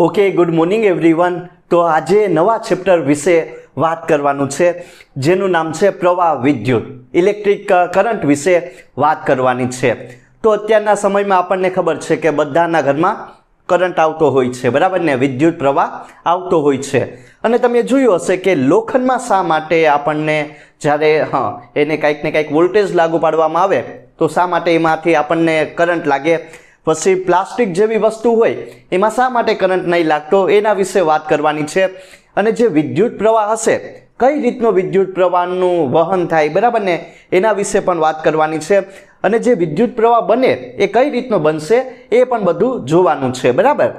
Okay, good morning everyone. તો આજે નવા ચેપ્ટર વિશે વાત કરવાનું છે, જેનું નામ છે પ્રવાહ વિદ્યુત, ઇલેક્ટ્રિક કરંટ વિશે વાત કરવાની છે. તો અત્યારના સમયમાં આપણને ખબર છે કે બધાના ઘરમાં કરંટ આવતો હોય છે, બરાબર ને, વિદ્યુત પ્રવાહ આવતો હોય છે. અને તમે જોયું હશે કે લોખંડમાં શા માટે આપણને જ્યારે એને કંઈક ને કંઈક વોલ્ટેજ લાગુ પાડવામાં આવે તો શા માટે એમાંથી આપણને કરંટ લાગે, પછી પ્લાસ્ટિક જેવી વસ્તુ હોય એમાં શા માટે કરંટ નહીં લાગતો, એના વિશે વાત કરવાની છે. અને જે વિદ્યુત પ્રવાહ હશે, કઈ રીતનો વિદ્યુત પ્રવાહનું વહન થાય, બરાબર ને, એના વિશે પણ વાત કરવાની છે. અને જે વિદ્યુત પ્રવાહ બને એ કઈ રીતનો બનશે એ પણ બધું જોવાનું છે, બરાબર.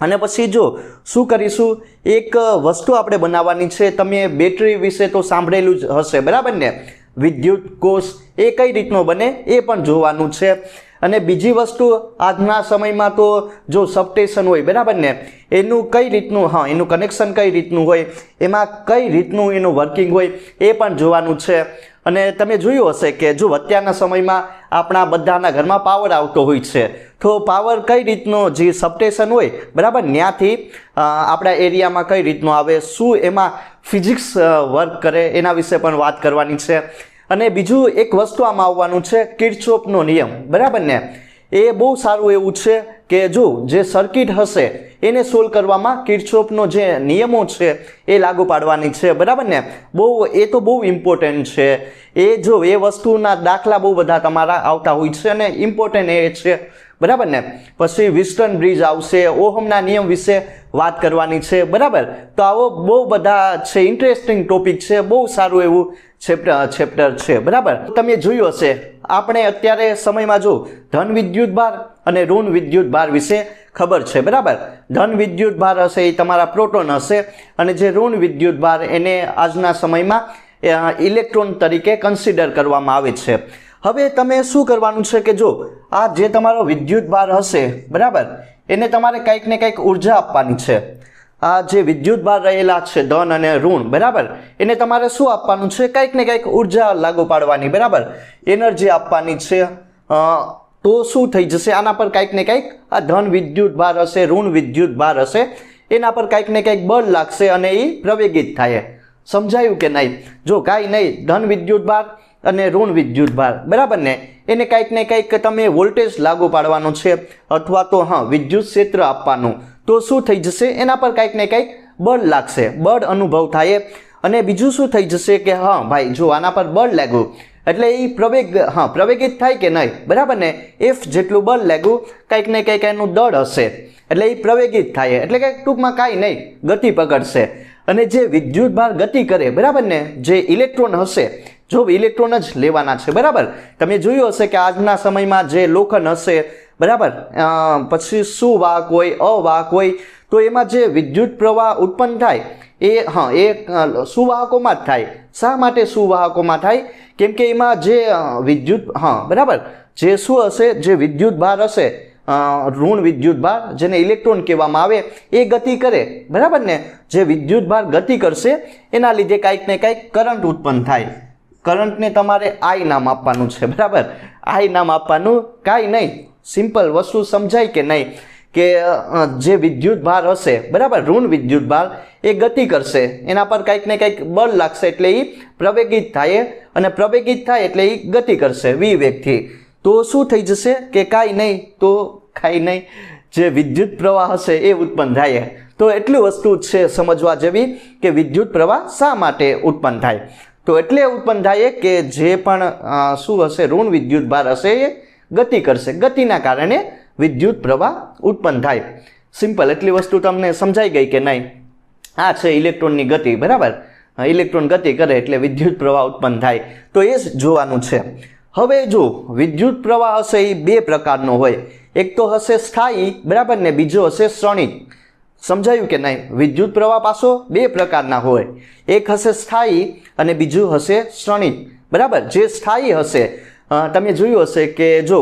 અને પછી જો શું કરીશું, એક વસ્તુ આપણે બનાવવાની છે. તમે બેટરી વિશે તો સાંભળેલું જ હશે, બરાબર ને, વિદ્યુત કોષ એ કઈ રીતનો બને એ પણ જોવાનું છે. અને બીજી વસ્તુ, આજના સમયમાં તો જો સબસ્ટેશન હોય, બરાબર ને, એનું કઈ રીતનું એનું કનેક્શન કઈ રીતનું હોય, એમાં કઈ રીતનું એનું વર્કિંગ હોય એ પણ જોવાનું છે. અને તમે જોયું હશે કે જો અત્યારના સમયમાં આપણા બધાના ઘરમાં પાવર આવતો હોય છે, તો પાવર કઈ રીતનો જે સબસ્ટેશન હોય, બરાબર, ત્યાંથી આપણા એરિયામાં કઈ રીતનો આવે, શું એમાં ફિઝિક્સ વર્ક કરે, એના વિશે પણ વાત કરવાની છે. અને બીજું એક વસ્તુ આમાં આવવાનું છે, કિર્ચોફનો નિયમ, બરાબર ને. એ બહુ સારું એવું છે કે જો જે સર્કિટ હશે એને સોલ્વ કરવામાં કિર્ચોફનો જે નિયમો છે એ લાગુ પાડવાની છે, બરાબર ને. એ તો બહુ ઇમ્પોર્ટન્ટ છે. એ જો એ વસ્તુના દાખલા બહુ બધા તમારા આવતા હોય છે અને ઇમ્પોર્ટન્ટ એ છે, બરાબર ને. પછી વિસ્ટન બ્રિજ આવશે, ઓહમના નિયમ વિશે વાત કરવાની છે, બરાબર. તો આવો બહુ બધા છે, ઇન્ટરેસ્ટિંગ ટોપિક છે, બહુ સારું એવું ચેપ્ટર છે, બરાબર. તમે જોયું હશે આપણે અત્યારે સમયમાં જો ધન વિદ્યુત ભાર અને ઋણ વિદ્યુત ભાર વિશે ખબર છે, બરાબર. ધન વિદ્યુત ભાર હશે એ તમારા પ્રોટોન હશે, અને જે ઋણ વિદ્યુત ભાર એને આજના સમયમાં ઇલેક્ટ્રોન તરીકે કન્સિડર કરવામાં આવે છે. હવે તમે શું કરવાનું છે કે જો આ જે તમારો વિદ્યુત ભાર હશે, બરાબર, એને તમારે કંઈક ને કંઈક ઉર્જા આપવાની છે. આ જે વિદ્યુત ભાર રહેલા છે ધન અને ઋણ, બરાબર, એને તમારે શું આપવાનું છે, કંઈક ને કંઈક ઉર્જા લાગુ પાડવાની, બરાબર, એનર્જી આપવાની છે. તો શું થઈ જશે, આના પર કંઈક ને કંઈક આ ધન વિદ્યુત ભાર હશે, ઋણ વિદ્યુત ભાર હશે, એના પર કંઈક ને કંઈક બળ લાગશે અને એ પ્રવેગિત થાય. સમજાયું કે નહીં? જો કાંઈ નહીં, ધન વિદ્યુત ભાર અને ઋણ વિદ્યુત ભાર, બરાબર ને, એને કંઈક ને કંઈક તમે વોલ્ટેજ લાગુ પાડવાનો છે, અથવા તો વિદ્યુત ક્ષેત્ર આપવાનું. તો શું થઈ જશે, એના પર કંઈક ને કંઈક બળ લાગશે, બળ અનુભવ થાય. અને બીજું શું થઈ જશે કે ભાઈ જો આના પર બળ લાગ્યું એટલે એ પ્રવેગિત થાય કે નહીં, બરાબર ને. એફ જેટલું બળ લાગ્યું, કંઈક ને કંઈક એનું દળ હશે એટલે એ પ્રવેગિત થાય, એટલે કે ટૂંકમાં કાંઈ નહીં, ગતિ પકડશે. અને જે વિદ્યુત ભાર ગતિ કરે, બરાબર ને, જે ઇલેક્ટ્રોન હશે, જો ઇલેક્ટ્રોન જ લેવાના છે, બરાબર. તમે જોયું હશે કે આજના સમયમાં જે લોખંડ હશે, બરાબર, પછી સુવાહક હોય, અવાહક હોય, તો એમાં જે વિદ્યુત પ્રવાહ ઉત્પન્ન થાય એ સુવાહકોમાં જ થાય. શા માટે સુવાહકોમાં થાય? કેમ કે એમાં જે વિદ્યુત બરાબર, જે શું હશે, જે વિદ્યુત ભાર હશે, ઋણ વિદ્યુત ભાર, જેને ઇલેક્ટ્રોન કહેવામાં આવે, એ ગતિ કરે, બરાબર ને. જે વિદ્યુત ભાર ગતિ કરશે એના લીધે કાંઈક ને કાંઈક કરંટ ઉત્પન્ન થાય. કરંટને તમારે આઈ નામ આપવાનું છે, બરાબર. આઈ નામ આપવાનું, કાંઈ નહીં, સિમ્પલ વસ્તુ સમજાય કે નહીં, કે જે વિદ્યુત ભાર હશે, બરાબર, ઋણ વિદ્યુત ભાર, એ ગતિ કરશે, એના પર કંઈક ને કંઈક બળ લાગશે એટલે એ પ્રવેગિત થાય, અને પ્રવેગિત થાય એટલે એ ગતિ કરશે વિવેગથી. તો શું થઈ જશે કે કાંઈ નહીં, તો કાંઈ નહીં, જે વિદ્યુત પ્રવાહ હશે એ ઉત્પન્ન થાય. તો એટલી વસ્તુ છે સમજવા જેવી કે વિદ્યુત પ્રવાહ શા માટે ઉત્પન્ન થાય. તો એટલે ઉત્પન્ન થાય કે જે પણ શું હશે, ઋણ વિદ્યુત ભાર હશે એ ગતિ કરશે, ગતિના કારણે વિદ્યુત પ્રવાહ ઉત્પન્ન થાય. સિમ્પલ, એટલી વસ્તુ તમને સમજાઈ ગઈ કે નહીં? આ છે ઇલેક્ટ્રોનની ગતિ, બરાબર. ઇલેક્ટ્રોન ગતિ કરે એટલે વિદ્યુત પ્રવાહ ઉત્પન્ન થાય. તો એ જ જોવાનું છે. હવે જો વિદ્યુત પ્રવાહ હશે એ બે પ્રકારનો હોય, એક તો હશે સ્થાયી, બરાબર ને, બીજો હશે ક્ષણિક. સમજાયું કે નહીં? વિદ્યુત પ્રવાહ પાછો બે પ્રકારના હોય, એક હશે સ્થાયી અને બીજું હશે ક્ષણિક, બરાબર. જે સ્થાયી હશે, તમે જોયું હશે કે જો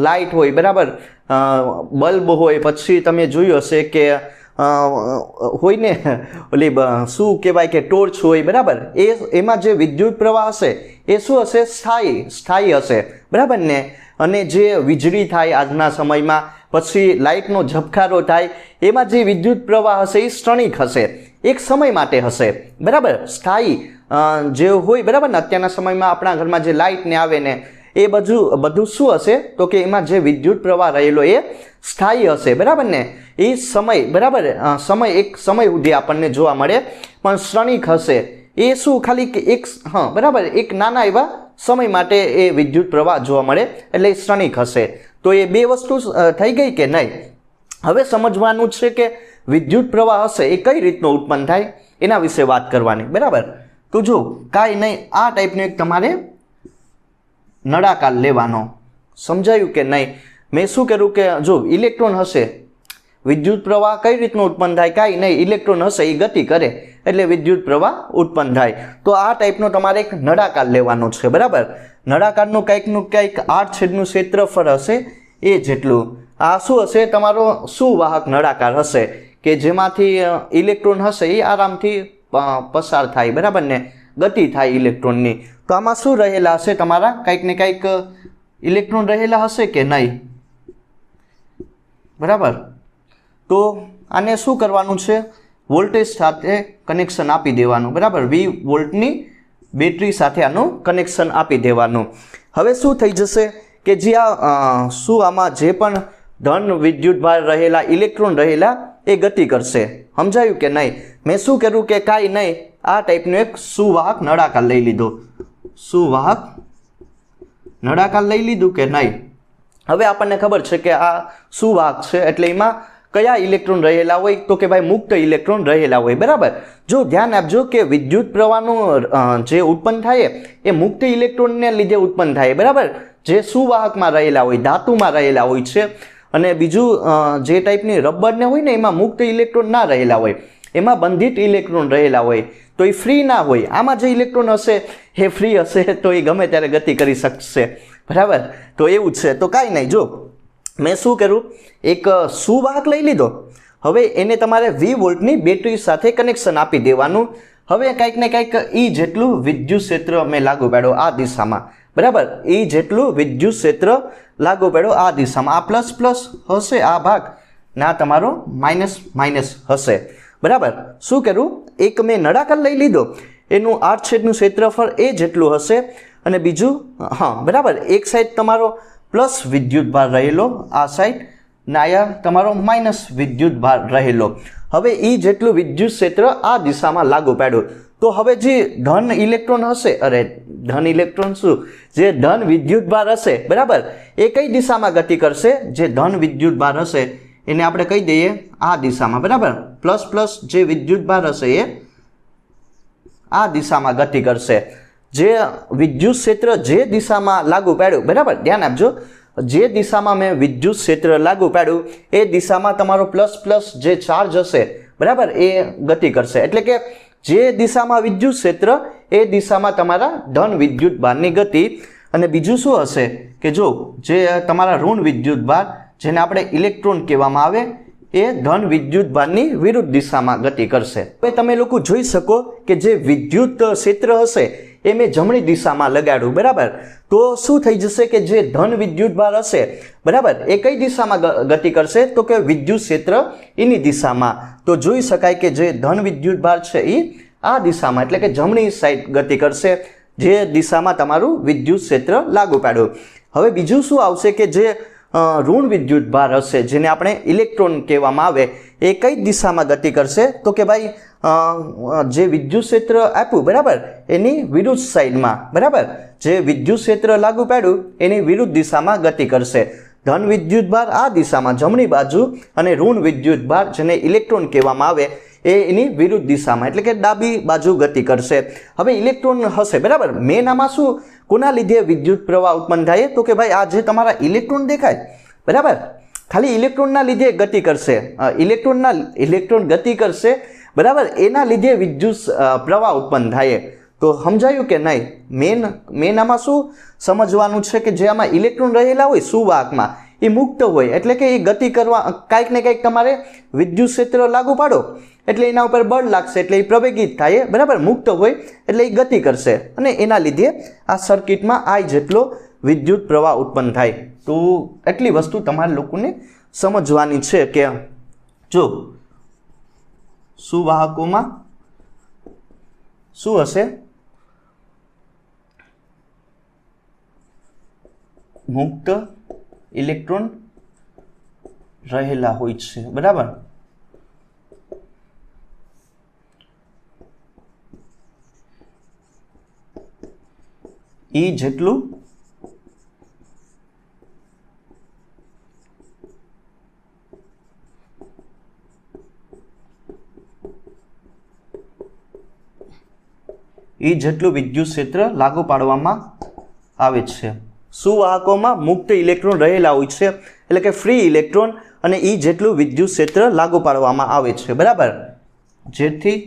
લાઇટ હોય, બરાબર, બલ્બ હોય, પછી તમે જોયું હશે કે હોય ને ઓલી શું કહેવાય કે ટોર્ચ હોય, બરાબર. એમાં જે વિદ્યુત પ્રવાહ હશે એ શું હશે, સ્થાયી હશે, બરાબર ને. અને જે વીજળી થાય આજના સમયમાં, પછી લાઇટનો ઝબકારો થાય, એમાં જે વિદ્યુત પ્રવાહ હશે એ ક્ષણિક હશે, એક સમય માટે હશે, બરાબર, સ્થાયી જે હોય, બરાબર ને. અત્યારના સમયમાં આપણા ઘરમાં જે લાઇટ ને આવે ને એ બધું શું હશે તો કે એમાં જે વિદ્યુત પ્રવાહ રહેલો એ સ્થાયી હશે, બરાબર ને. એ સમય, બરાબર, સમય એક સમય સુધી આપણને જોવા મળે, પણ ક્ષણિક હશે. એ શું ખાલી એક, બરાબર, એક નાના એવા સમય માટે એ વિદ્યુત પ્રવાહ જોવા મળે, એટલે ક્ષણિક હશે. તો એ બે વસ્તુ થઈ ગઈ કે નહીં. હવે સમજવાનું છે કે વિદ્યુત પ્રવાહ હશે એ કઈ રીતનો ઉત્પન્ન થાય એના વિશે વાત કરવાની, બરાબર. તો જો કાંઈ નહીં, આ ટાઈપનું એક તમારે નળાકાર લેવાનો. સમજાયું કે નહીં? મેં શું કર્યું કે જો ઇલેક્ટ્રોન હશે, વિદ્યુત પ્રવાહ કઈ રીતનું ઉત્પન્ન થાય? કાંઈ નહીં, ઇલેક્ટ્રોન હશે એ ગતિ કરે એટલે વિદ્યુત પ્રવાહ ઉત્પન્ન થાય. તો આ ટાઈપનો તમારે એક નળાકાર લેવાનો છે, બરાબર. નળાકારનું કંઈક 8 છેદનું ક્ષેત્રફળ હશે એ જેટલું. આ શું હશે? તમારો સુવાહક નળાકાર હશે કે જેમાંથી ઇલેક્ટ્રોન હશે એ આરામથી પસાર થાય, બરાબર ને, ગતિ થાય ઇલેક્ટ્રોનની. તો આમાં શું રહેલા હશે? તમારા કંઈક ને કંઈક ઇલેક્ટ્રોન રહેલા હશે કે નહીં, બરાબર. તો આને શું કરવાનું છે? વોલ્ટેજ સાથે કનેક્શન આપી દેવાનું, બરાબર. 20 વોલ્ટની બેટરી સાથે આનું કનેક્શન આપી દેવાનું. હવે શું થઈ જશે કે જે આમાં જે પણ ધન વિદ્યુતભાર રહેલા ઇલેક્ટ્રોન રહેલા એ ગતિ કરશે. સમજાયું કે નહીં? મેં શું કર્યું કે કાંઈ નહીં, આ ટાઈપનું એક સુવાહક નળાકાર લઈ લીધો. સુવાહક નળાકાર લઈ લીધું કે નહીં? હવે આપણને ખબર છે કે આ સુવાહક છે એટલે એમાં કયા ઇલેક્ટ્રોન રહેલા હોય તો કે ભાઈ મુક્ત ઇલેક્ટ્રોન રહેલા હોય, બરાબર. જો ધ્યાન આપજો કે વિદ્યુત પ્રવાહનું જે ઉત્પન્ન થાય એ મુક્ત ઇલેક્ટ્રોનને લીધે ઉત્પન્ન થાય, બરાબર. જે સુવાહકમાં રહેલા હોય, ધાતુમાં રહેલા હોય છે. અને બીજું જે ટાઈપની રબરને હોય ને એમાં મુક્ત ઇલેક્ટ્રોન ના રહેલા હોય, એમાં બંધિત ઇલેક્ટ્રોન રહેલા હોય, તો એ ફ્રી ના હોય. આમાં જે ઇલેક્ટ્રોન હશે એ ફ્રી હશે તો એ ગમે ત્યારે ગતિ કરી શકશે, બરાબર. તો એવું છે. તો કાંઈ નહીં, જો મેં શું કર્યું, એક સુવાહક લઈ લીધો. હવે એને તમારે 20 વોલ્ટની બેટરી સાથે કનેક્શન આપી દેવાનું. હવે કંઈક ને કંઈક એ જેટલું વિદ્યુત ક્ષેત્ર મેં લાગુ પાડ્યો આ દિશામાં, બરાબર. એ જેટલું વિદ્યુત ક્ષેત્ર લાગુ પાડ્યો આ દિશામાં. આ પ્લસ પ્લસ હશે આ ભાગ, ના તમારો માઇનસ માઇનસ હશે, બરાબર. શું કર્યું? એક મેં નળાકાર લઈ લીધો, એનું 8 છેદનું ક્ષેત્રફળ એ જેટલું હશે. અને બીજું, બરાબર, એક સાઈડ તમારો પ્લસ વિદ્યુત ભાર રહેલો, આ સાઈડ નાયા તમારો માઇનસ વિદ્યુત ભાર રહેલો. હવે એ જેટલું વિદ્યુત ક્ષેત્ર આ દિશામાં લાગુ પાડ્યું. તો હવે જે ધન ઇલેક્ટ્રોન હશે, ધન ઇલેક્ટ્રોન શું, જે ધન વિદ્યુત ભાર હશે, બરાબર, એ કઈ દિશામાં ગતિ કરશે? જે ધન વિદ્યુત ભાર હશે એને આપણે કહી દઈએ આ દિશામાં, બરાબર. પ્લસ પ્લસ જે વિદ્યુત ભાર હશે એ આ દિશામાં ગતિ કરશે. જે વિદ્યુત ક્ષેત્ર જે દિશામાં લાગુ પાડ્યું, બરાબર, ધ્યાન આપજો, જે દિશામાં મેં વિદ્યુત ક્ષેત્ર લાગુ પાડ્યું એ દિશામાં તમારો પ્લસ પ્લસ જે ચાર્જ હશે, બરાબર, એ ગતિ કરશે. એટલે કે જે દિશામાં વિદ્યુત ક્ષેત્ર એ દિશામાં તમારા ધન વિદ્યુત ભારની ગતિ. અને બીજું શું હશે કે જો જે તમારા ઋણ વિદ્યુત ભાર, જેને આપણે ઇલેક્ટ્રોન કહેવામાં આવે, એ ધન વિદ્યુત ભારની વિરુદ્ધ દિશામાં ગતિ કરશે. હવે તમે લોકો જોઈ શકો કે જે વિદ્યુત ક્ષેત્ર હશે એ મેં જમણી દિશામાં લગાડ્યું, બરાબર. તો શું થઈ જશે કે જે ધન વિદ્યુત ભાર હશે, બરાબર, એ કઈ દિશામાં ગતિ કરશે તો કે વિદ્યુત ક્ષેત્ર એની દિશામાં. તો જોઈ શકાય કે જે ધન વિદ્યુત ભાર છે એ આ દિશામાં એટલે કે જમણી સાઈડ ગતિ કરશે, જે દિશામાં તમારું વિદ્યુત ક્ષેત્ર લાગુ પાડ્યું. હવે બીજું શું આવશે કે જે ઋણ વિદ્યુત ભાર હશે, જેને આપણે ઇલેક્ટ્રોન કહેવામાં આવે, એ કઈ દિશામાં ગતિ કરશે તો કે ભાઈ જે વિદ્યુત ક્ષેત્ર આપ્યું, બરાબર, એની વિરુદ્ધ સાઈડમાં, બરાબર, જે વિદ્યુત ક્ષેત્ર લાગુ પાડ્યું એની વિરુદ્ધ દિશામાં ગતિ કરશે. ધન વિદ્યુત ભાર આ દિશામાં જમણી બાજુ અને ઋણ વિદ્યુત ભાર જેને ઇલેક્ટ્રોન કહેવામાં આવે એ એની વિરુદ્ધ દિશામાં એટલે કે ડાબી બાજુ ગતિ કરશે. હવે ઇલેક્ટ્રોન હશે, બરાબર. મેન આમાં શું, કોના લીધે વિદ્યુત પ્રવાહ ઉત્પન્ન થાય તો કે ભાઈ આ જે તમારા ઇલેક્ટ્રોન દેખાય, બરાબર, ખાલી ઇલેક્ટ્રોનના લીધે ગતિ કરશે. ઇલેક્ટ્રોન ગતિ કરશે, બરાબર, એના લીધે વિદ્યુત પ્રવાહ ઉત્પન્ન થાય. તો સમજાયું કે નહીં? મેન આમાં શું સમજવાનું છે કે જે આમાં ઇલેક્ટ્રોન રહેલા હોય સુવાહકમાં એ મુક્ત હોય એટલે કે એ ગતિ કરવા કાંઈક ને કંઈક તમારે વિદ્યુત ક્ષેત્ર લાગુ પાડો એટલે એના ઉપર બળ લાગશે એટલે એ પ્રવેગિત થાય, બરાબર. મુક્ત હોય એટલે એ ગતિ કરશે અને એના લીધે આ સર્કિટમાં I જેટલો વિદ્યુત પ્રવાહ ઉત્પન્ન થાય. તો એટલી વસ્તુ તમારા લોકોને સમજવાની છે કે જો સુવાહકોમાં શું હશે, મુક્ત ઇલેક્ટ્રોન રહેલા હોય છે, બરાબર. ઈ જેટલું વિદ્યુત ક્ષેત્ર લાગુ પાડવામાં આવે છે. સુવાહકોમાં મુક્ત ઇલેક્ટ્રોન રહેલા હોય છે, એટલે કે ફ્રી ઇલેક્ટ્રોન, અને ઈ જેટલું વિદ્યુત ક્ષેત્ર લાગુ પાડવામાં આવે છે, બરાબર. જેથી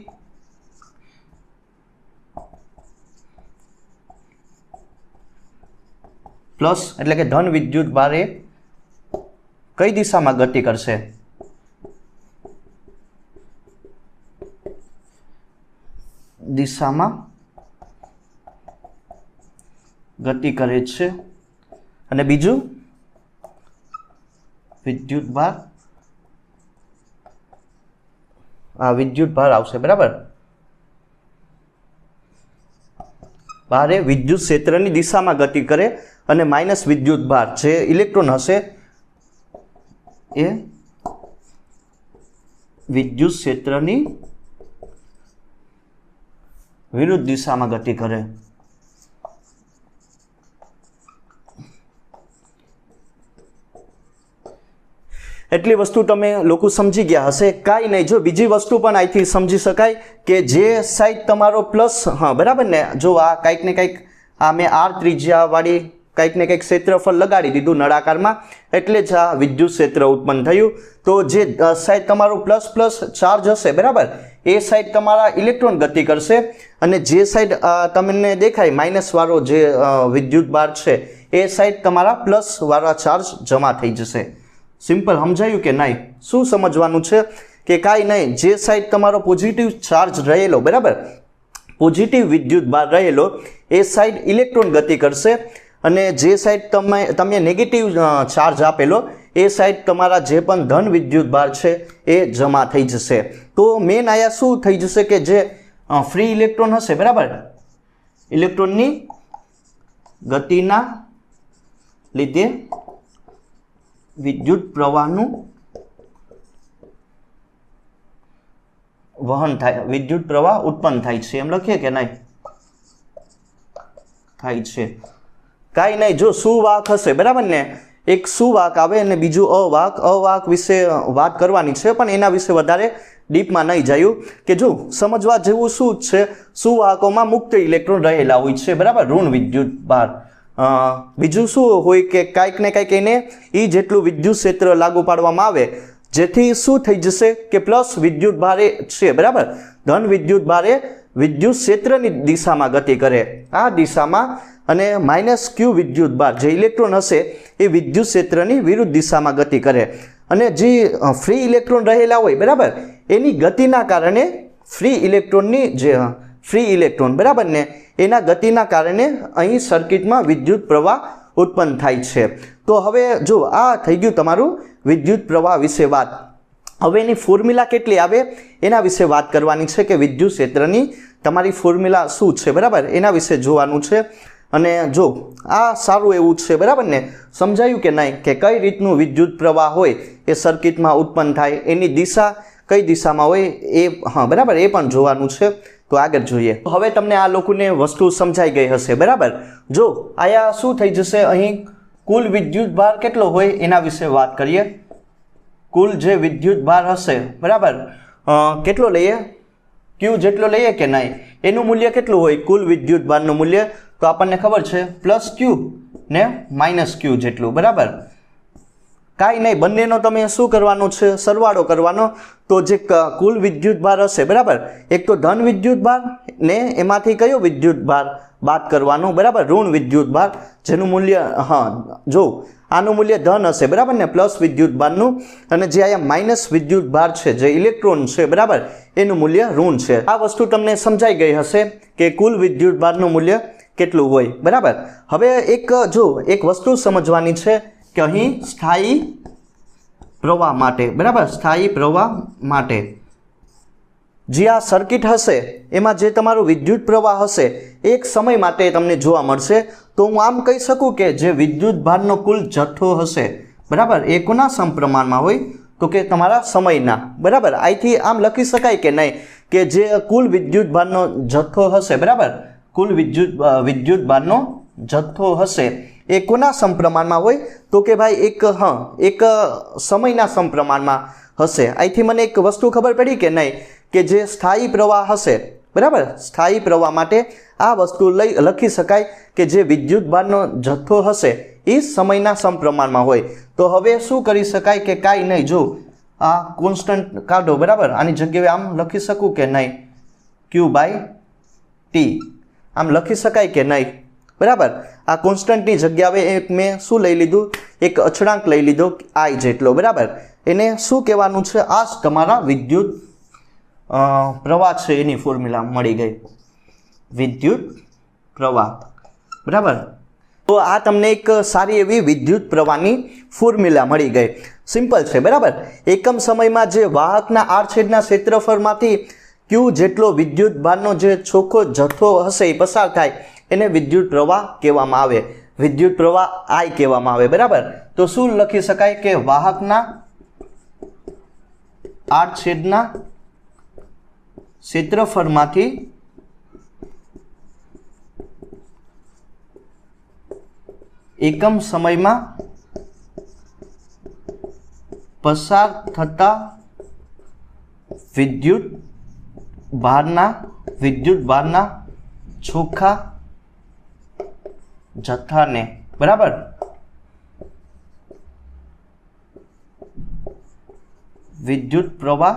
પ્લસ એટલે કે ધન વિદ્યુત ભાર એ કઈ દિશામાં ગતિ કરશે, દિશામાં ગતિ કરે છે. અને બીજું વિદ્યુત ભાર, આ વિદ્યુત ભાર આવશે, બરાબર. ભારે વિદ્યુત ક્ષેત્રની દિશામાં ગતિ કરે અને માઇનસ વિદ્યુત ભાર જે ઇલેક્ટ્રોન હશે એ વિદ્યુત ક્ષેત્રની વિરુદ્ધ દિશામાં ગતિ કરે. એટલી વસ્તુ તમે લોકો સમજી ગયા હશે. કાંઈ નહીં, જો બીજી વસ્તુ પણ અહીંથી સમજી શકાય કે જે સાઈડ તમારો પ્લસ, હા બરાબર ને, જો આ કંઈક ને કંઈક આ મેં આર ત્રિજ્યાવાળી કંઈક ને કંઈક ક્ષેત્રફળ લગાડી દીધું નળાકારમાં, એટલે જ આ વિદ્યુત ક્ષેત્ર ઉત્પન્ન થયું. તો જે સાઈડ તમારું પ્લસ પ્લસ ચાર્જ હશે, બરાબર, એ સાઈડ તમારા ઇલેક્ટ્રોન ગતિ કરશે, અને જે સાઈડ તમને દેખાય માઇનસ વાળો જે વિદ્યુત ભાર છે એ સાઈડ તમારા પ્લસ વાળા ચાર્જ જમા થઈ જશે. સિમ્પલ, સમજાયું કે નહીં? શું સમજવાનું છે કે કાંઈ નહીં, જે સાઈડ તમારો પોઝિટિવ ચાર્જ રહેલો, બરાબર, પોઝિટિવ વિદ્યુત ભાર રહેલો, એ સાઈડ ઇલેક્ટ્રોન ગતિ કરશે, અને જે સાઈડ તમે નેગેટિવ ચાર્જ આપેલો એ સાઈડ તમારા જે પણ ધન વિદ્યુત ભાર છે એ જમા થઈ જશે. તો મેન આયા શું થઈ જશે કે જે ફ્રી ઇલેક્ટ્રોન હશે, બરાબર, ઇલેક્ટ્રોનની ગતિના લીધે વિદ્યુત પ્રવાહનું વહન થાય, વિદ્યુત પ્રવાહ ઉત્પન્ન થાય છે, એમ લખીએ કે નહીં? થાય છે. કાંઈ નહીં, જો સુવાહક હશે, બરાબર ને, એક સુવાહક આવે અને બીજું અવાહક. અવાહક વિશે વાત કરવાની છે, પણ એના વિશે વધારે ડીપમાં નહીં જાયું. કે જો સમજવા જેવું શું છે, સુવાહકોમાં મુક્ત ઇલેક્ટ્રોન રહેલા હોય છે, બરાબર, ઋણ વિદ્યુત ભાર. બીજું શું હોય કે કાંઈક ને કાંઈક એને એ જેટલું વિદ્યુત ક્ષેત્ર લાગુ પાડવામાં આવે, જેથી શું થઈ જશે કે પ્લસ વિદ્યુત ભારે છે, બરાબર, ધન વિદ્યુત ભારે વિદ્યુત ક્ષેત્રની દિશામાં ગતિ કરે, આ દિશામાં, અને માઇનસ ક્યુ વિદ્યુત ભાર જે ઇલેક્ટ્રોન હશે એ વિદ્યુત ક્ષેત્રની વિરુદ્ધ દિશામાં ગતિ કરે. અને જે ફ્રી ઇલેક્ટ્રોન રહેલા હોય, બરાબર, એની ગતિના કારણે ફ્રી ઇલેક્ટ્રોનની જે ફ્રી ઇલેક્ટ્રોન, બરાબર ને, એના ગતિના કારણે અહીં સર્કિટમાં વિદ્યુત પ્રવાહ ઉત્પન્ન થાય છે. તો હવે જો આ થઈ ગયું તમારું વિદ્યુત પ્રવાહ વિશે વાત. હવે એની ફોર્મ્યુલા કેટલી આવે એના વિશે વાત કરવાની છે કે વિદ્યુત ક્ષેત્રની તમારી ફોર્મ્યુલા શું છે, બરાબર, એના વિશે જોવાનું છે. અને જો આ સારું એવું છે, બરાબર ને, સમજાયું કે નહીં કે કઈ રીતનું વિદ્યુત પ્રવાહ હોય એ સર્કિટમાં ઉત્પન્ન થાય, એની દિશા કઈ દિશામાં હોય એ, હા બરાબર, એ પણ જોવાનું છે. તો આગળ જોઈએ. હવે તમને આ લોકોને વસ્તુ સમજાઈ ગઈ હશે, બરાબર. જો આયા શું થઈ જશે, અહીં કુલ વિદ્યુત ભાર કેટલો હોય એના વિશે વાત કરીએ. કુલ જે વિદ્યુત ભાર હશે, બરાબર, કેટલો લઈએ, ક્યુ જેટલો લઈએ કે નહીં, એનું મૂલ્ય કેટલું હોય, કુલ વિદ્યુત ભારનું મૂલ્ય, તો આપણને ખબર છે પ્લસ ક્યુ ને માઇનસ ક્યુ જેટલું, બરાબર. કાંઈ નહીં, બંનેનો તમે શું કરવાનો છે, સરવાળો કરવાનો. તો જે કુલ વિદ્યુત ભાર હશે, બરાબર, એક તો ધન વિદ્યુત ભાર ને એમાંથી કયો વિદ્યુત ભાર બાદ કરવાનો, બરાબર, ઋણ વિદ્યુત ભાર, જેનું મૂલ્ય, હા જો આનું મૂલ્ય ધન હશે, બરાબર ને, પ્લસ વિદ્યુત ભારનું, અને જે અહીંયા માઇનસ વિદ્યુત ભાર છે જે ઇલેક્ટ્રોન છે, બરાબર, એનું મૂલ્ય ઋણ છે. આ વસ્તુ તમને સમજાઈ ગઈ હશે કે કુલ વિદ્યુત ભારનું મૂલ્ય કેટલું હોય, બરાબર. હવે એક વસ્તુ સમજવાની છે કે અહીં સ્થાયી પ્રવાહ માટે, બરાબર, સ્થાયી પ્રવાહ માટે જે આ સર્કિટ હશે એમાં જે તમારું વિદ્યુત પ્રવાહ હશે એક સમય માટે તમને જોવા મળશે. તો હું આમ કહી શકું કે જે વિદ્યુત ભારનો કુલ જથ્થો હશે, બરાબર, એ કોના સમપ્રમાણમાં હોય? તો કે તમારા સમયના, બરાબર. અહીંથી આમ લખી શકાય કે નહીં કે જે કુલ વિદ્યુત ભારનો જથ્થો હશે, બરાબર, કુલ વિદ્યુત ભારનો જથ્થો હશે એ કોના સમપ્રમાણમાં હોય? તો કે ભાઈ એક સમયના સમપ્રમાણમાં હશે. અહીંથી મને એક વસ્તુ ખબર પડી કે નહીં કે જે સ્થાયી પ્રવાહ હશે, બરાબર, સ્થાયી પ્રવાહ માટે આ વસ્તુ લખી શકાય કે જે વિદ્યુત ભારનો જથ્થો હશે એ સમયના સમપ્રમાણમાં હોય. તો હવે શું કરી શકાય કે કાંઈ નહીં, જો આ કોન્સ્ટન્ટ કાઢો, બરાબર, આની જગ્યાએ આમ લખી શકું કે નહીં, Q/T આમ લખી શકાય કે નહીં, બરાબર. આ કોન્સ્ટન્ટની જગ્યાએ એક મેં શું લઈ લીધું, એક અચળાંક લઈ લીધો I જેટલો, બરાબર. એને શું કહેવાનું છે? આ તમારા વિદ્યુત પ્રવાહ છે એની ફોર્મ્યુલા મળી ગઈ, વિદ્યુત પ્રવાહ, બરાબર. તો આ તમને એક સારી એવી વિદ્યુત પ્રવાહની ફોર્મ્યુલા મળી ગઈ. સિમ્પલ છે, બરાબર. એકમ સમયમાં જે વાહકના આડછેદના ક્ષેત્રફળમાંથી Q જેટલો વિદ્યુત ભારનો જે ચોખ્ખો જથ્થો હશે એ પસાર થાય એને વિદ્યુત પ્રવાહ કહેવામાં આવે, વિદ્યુત પ્રવાહ I કહેવામાં આવે, બરાબર. તો શું લખી શકાય કે વાહકના આડછેદના ક્ષેત્રફળમાંથી એકમ સમયમાં પસાર થતા વિદ્યુત ભારના ચોખ્ખા જથ્થાને, બરાબર, વિદ્યુત પ્રવાહ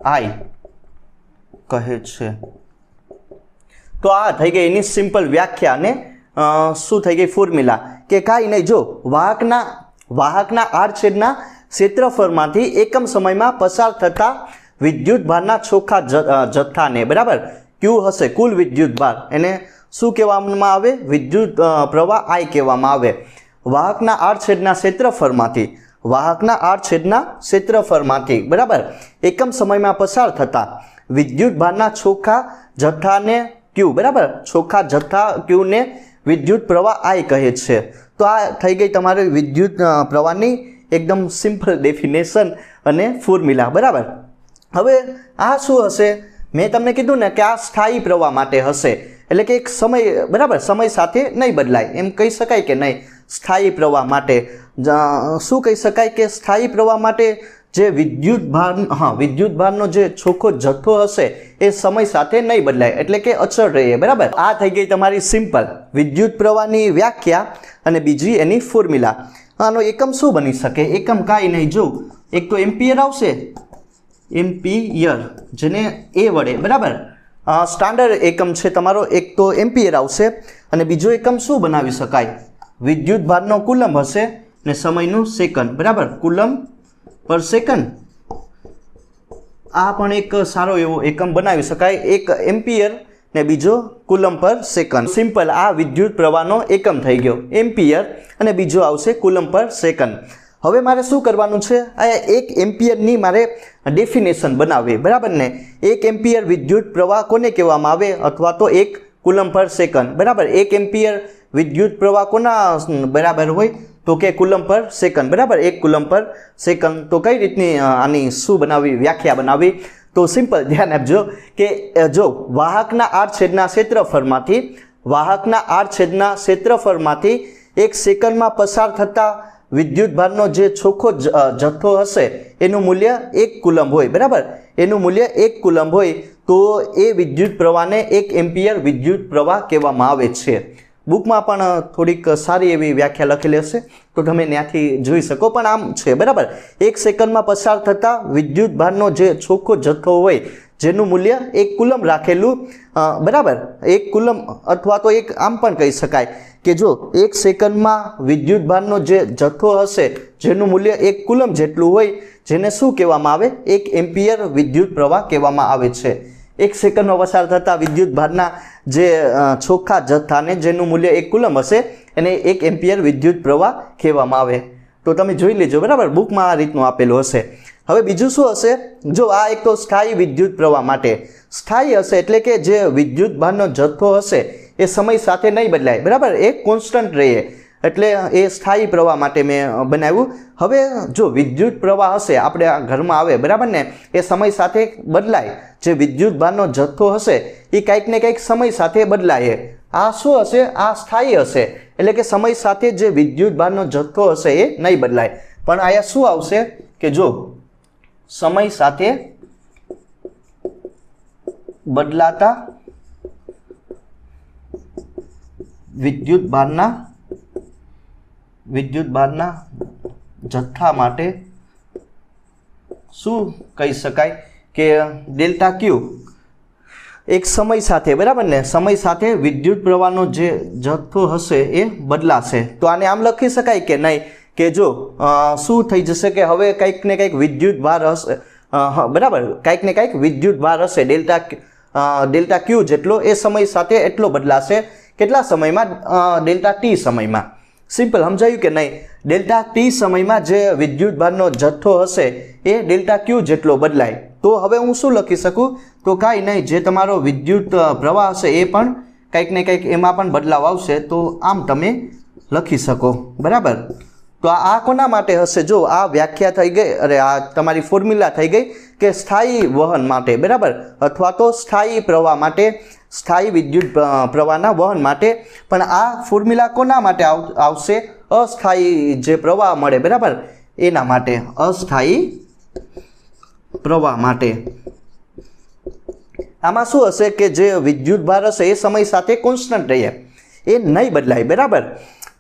I કહે છે. તો આ થઈ ગઈ એની સિમ્પલ વ્યાખ્યા અને શું થઈ ગઈ ફોર્મ્યુલા કે કાંઈ નહીં, જો વાહકના આડછેદના ક્ષેત્રફળમાંથી એકમ સમયમાં પસાર થતા વિદ્યુત ભારના ચોખ્ખા જથ્થાને, બરાબર, Q હશે કુલ વિદ્યુત ભાર, એને શું કહેવામાં આવે? વિદ્યુત પ્રવાહ I કહેવામાં આવે. વાહકના આડછેદના ક્ષેત્રફળમાંથી, બરાબર, એકમ સમયમાં પસાર થતા વિદ્યુત ભારના ચોખ્ખા જથ્થાને Q, બરાબર, ચોખ્ખા જથ્થા Q ને વિદ્યુત પ્રવાહ I કહે છે. તો આ થઈ ગઈ તમારી વિદ્યુત પ્રવાહની એકદમ સિમ્પલ ડેફિનેશન અને ફોર્મ્યુલા, બરાબર. હવે આ શું હશે? મેં તમને કીધું ને કે આ સ્થાયી પ્રવાહ માટે હશે, એટલે કે એક સમય, બરાબર, સમય સાથે નહીં બદલાય એમ કહી શકાય કે નહીં. સ્થાયી પ્રવાહ માટે શું કહી શકાય કે સ્થાયી પ્રવાહ માટે જે વિદ્યુત ભારનો જે ચોખ્ખો જથ્થો હશે એ સમય સાથે નહીં બદલાય, એટલે કે અચળ રહે, બરાબર. આ થઈ ગઈ તમારી સિમ્પલ વિદ્યુત પ્રવાહની વ્યાખ્યા અને બીજી એની ફોર્મ્યુલા. આનો એકમ શું બની શકે? એકમ કાંઈ નહીં, જો એક તો એમ્પિયર આવશે, એમ્પિયર, જેને એ વડે, બરાબર, સ્ટાન્ડર્ડ એકમ છે તમારો, એક તો એમ્પિયર આવશે અને બીજો એકમ શું બનાવી શકાય? વિદ્યુત ભારનો કુલમ હશે ને સમયનું સેકન્ડ, બરાબર, કુલમ પર સેકન્ડ. આ પણ એક સારો એવો એકમ બનાવી શકાય, એક એમ્પિયર ને બીજો કુલમ પર સેકન્ડ. સિમ્પલ આ વિદ્યુત પ્રવાહનો એકમ થઈ ગયો એમ્પિયર અને બીજો આવશે કુલમ પર સેકન્ડ. હવે મારે શું કરવાનું છે? આ એક એમ્પિયરની મારે ડેફિનેશન બનાવવી, બરાબર ને. એક એમ્પિયર વિદ્યુત પ્રવાહ કોને કહેવામાં આવે? અથવા તો એક કુલમ પર સેકન્ડ, બરાબર. એક એમ્પિયર વિદ્યુત પ્રવાહ કોના બરાબર હોય? તો કે કુલમ પર સેકન્ડ, બરાબર, એક કુલમ પર સેકન્ડ. તો કઈ રીતની આની શું બનાવવી, વ્યાખ્યા બનાવવી? તો સિમ્પલ ધ્યાન આપજો કે જો વાહકના આડછેદના ક્ષેત્રફળમાંથી એક સેકન્ડમાં પસાર થતા વિદ્યુત ભારનો જે ચોખ્ખો જથ્થો હશે એનું મૂલ્ય 1 કુલમ હોય, બરાબર, એનું મૂલ્ય 1 કુલમ હોય તો એ વિદ્યુત પ્રવાહને 1 એમ્પિયર વિદ્યુત પ્રવાહ કહેવામાં આવે છે. બુકમાં પણ થોડીક સારી એવી વ્યાખ્યા લખેલી હશે તો તમે ત્યાંથી જોઈ શકો, પણ આમ છે, બરાબર. 1 સેકન્ડમાં પસાર થતા વિદ્યુત ભારનો જે ચોખ્ખો જથ્થો હોય જેનું મૂલ્ય 1 કુલમ રાખેલું, બરાબર, 1 કુલમ અથવા તો એક આમ પણ કહી શકાય કે જો 1 સેકન્ડમાં વિદ્યુત ભારનો જે જથ્થો હશે જેનું મૂલ્ય 1 કુલમ જેટલું હોય જેને શું કહેવામાં આવે? 1 એમ્પિયર વિદ્યુત પ્રવાહ કહેવામાં આવે છે. 1 સેકન્ડમાં પસાર થતા વિદ્યુત ભારના જે ચોખ્ખા જથ્થાને જેનું મૂલ્ય 1 કુલમ હશે એને 1 એમ્પિયર વિદ્યુત પ્રવાહ કહેવામાં આવે. તો તમે જોઈ લેજો બરાબર, બુકમાં આ રીતનું આપેલું હશે. હવે બીજું શું હશે, જો આ એક તો સ્થાયી વિદ્યુત પ્રવાહ માટે સ્થાયી હશે એટલે કે જે વિદ્યુત ભારનો જથ્થો હશે એ સમય સાથે નહીં બદલાય, બરાબર, એ કોન્સ્ટન્ટ રહે, એટલે એ સ્થાયી પ્રવાહ માટે મેં બનાવ્યું. હવે જો વિદ્યુત પ્રવાહ હશે આપણે આ ઘરમાં આવે, બરાબર ને, એ સમય સાથે બદલાય, જે વિદ્યુત ભારનો જથ્થો હશે એ કંઈક ને કંઈક સમય સાથે બદલાય. આ શું હશે, આ સ્થાયી હશે એટલે કે સમય સાથે જે વિદ્યુત ભારનો જથ્થો હશે એ નહીં બદલાય. પણ અહીંયા શું આવશે કે જો સમય સાથે બદલાતા વિદ્યુત ભારના જથ્થા માટે શું કહી શકાય કે ડેલ્ટા ક્યુ એક સમય સાથે, બરાબર ને, સમય સાથે વિદ્યુત પ્રવાહનો જે જથ્થો હશે એ બદલાશે. તો આને આમ લખી શકાય કે નહીં કે જો શું થઈ જશે કે હવે કંઈક ને કંઈક વિદ્યુત ભાર હશે, બરાબર, કંઈક ને કંઈક વિદ્યુત ભાર હશે ડેલ્ટા ક્યુ જેટલો, એ સમય સાથે એટલો બદલાશે. કેટલા સમયમાં? ડેલ્ટા ટી સમયમાં. સિમ્પલ, સમજાયું કે નહીં? ડેલ્ટા ટી સમયમાં જે વિદ્યુત ભારનો જથ્થો હશે એ ડેલ્ટા ક્યુ જેટલો બદલાય. તો હવે હું શું લખી શકું, તો કાંઈ નહીં, જે તમારો વિદ્યુત પ્રવાહ હશે એ પણ કંઈક ને કંઈક એમાં પણ બદલાવ આવશે. તો આમ તમે લખી શકો, બરાબર. તો આ કોના માટે હશે, જો આ વ્યાખ્યા થઈ ગઈ, અરે આ તમારી ફોર્મ્યુલા થઈ ગઈ કે સ્થાયી વહન માટે, બરાબર, અથવા તો સ્થાયી પ્રવાહ માટે, સ્થાયી વિદ્યુત પ્રવાહના વહન માટે. પણ આ ફોર્મ્યુલા કોના માટે આવશે? અસ્થાયી જે પ્રવાહ મળે, બરાબર, એના માટે, અસ્થાયી પ્રવાહ માટે. આમાં શું હશે કે જે વિદ્યુત ભાર હશે એ સમય સાથે કોન્સ્ટન્ટ રહે, એ નહીં બદલાય, બરાબર.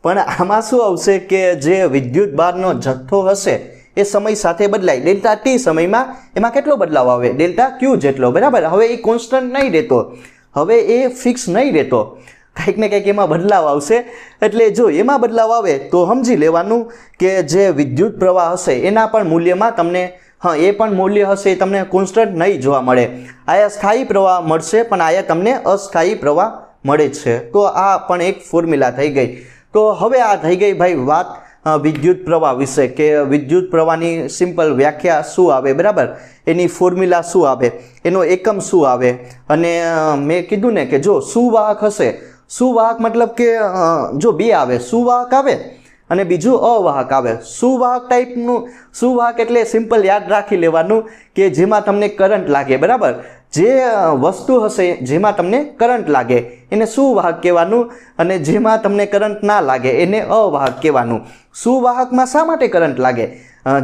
પણ આમાં શું આવશે કે જે વિદ્યુત ભારનો જથ્થો હશે એ સમય સાથે બદલાય. ડેલ્ટા ટી સમયમાં એમાં કેટલો બદલાવ આવે? ડેલ્ટા ક્યુ જેટલો, બરાબર. હવે એ કોન્સ્ટન્ટ નહીં રહેતો, હવે એ ફિક્સ નહીં રહેતો, કંઈક ને કંઈક એમાં બદલાવ આવશે. એટલે જો એમાં બદલાવ આવે તો સમજી લેવાનું કે જે વિદ્યુત પ્રવાહ હશે એના પણ મૂલ્યમાં તમને, હા, એ પણ મૂલ્ય હશે એ તમને કોન્સ્ટન્ટ નહીં જોવા મળે. આયા સ્થાયી પ્રવાહ મળશે પણ આયા તમને અસ્થાયી પ્રવાહ મળે છે. તો આ પણ એક ફોર્મ્યુલા થઈ ગઈ. તો હવે આ થઈ ગઈ ભાઈ વાત વિદ્યુત પ્રવાહ વિશે, કે વિદ્યુત પ્રવાહની સિમ્પલ વ્યાખ્યા શું આવે, બરાબર, એની ફોર્મ્યુલા શું આવે, એનો એકમ શું આવે. અને મેં કીધું ને કે જો સુવાહક હશે, સુવાહક મતલબ કે જો બે આવે, સુવાહક આવે અને બીજું અવાહક આવે. સુવાહક ટાઈપનું, સુવાહક એટલે સિમ્પલ યાદ રાખી લેવાનું કે જેમાં તમને કરંટ લાગે, બરાબર, જે વસ્તુ હશે જેમાં તમને કરંટ લાગે એને સુવાહક કહેવાનું, અને જેમાં તમને કરંટ ના લાગે એને અવાહક કહેવાનું. સુવાહકમાં શા માટે કરંટ લાગે?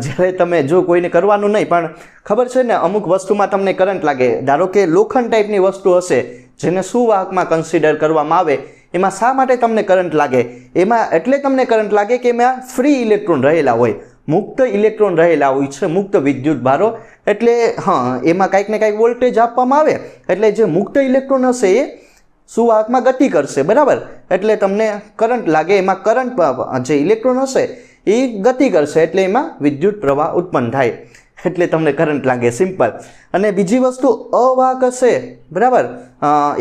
જ્યારે તમે જો કોઈને કરવાનું નહીં પણ ખબર છે ને અમુક વસ્તુમાં તમને કરંટ લાગે, ધારો કે લોખંડ ટાઈપની વસ્તુ હશે જેને સુવાહકમાં કન્સિડર કરવામાં આવે, એમાં શા માટે તમને કરંટ લાગે? એમાં એટલે તમને કરંટ લાગે કે એમાં ફ્રી ઇલેક્ટ્રોન રહેલા હોય, મુક્ત ઇલેક્ટ્રોન રહેલા હોય છે, મુક્ત વિદ્યુત ભારો. એટલે હા, એમાં કંઈક ને કંઈક વોલ્ટેજ આપવામાં આવે એટલે જે મુક્ત ઇલેક્ટ્રોન હશે એ સુવાહકમાં ગતિ કરશે, બરાબર, એટલે તમને કરંટ લાગે. એમાં કરંટ, જે ઇલેક્ટ્રોન હશે એ ગતિ કરશે એટલે એમાં વિદ્યુત પ્રવાહ ઉત્પન્ન થાય, એટલે તમને કરંટ લાગે, સિમ્પલ. અને બીજી વસ્તુ અવાહક હશે, બરાબર,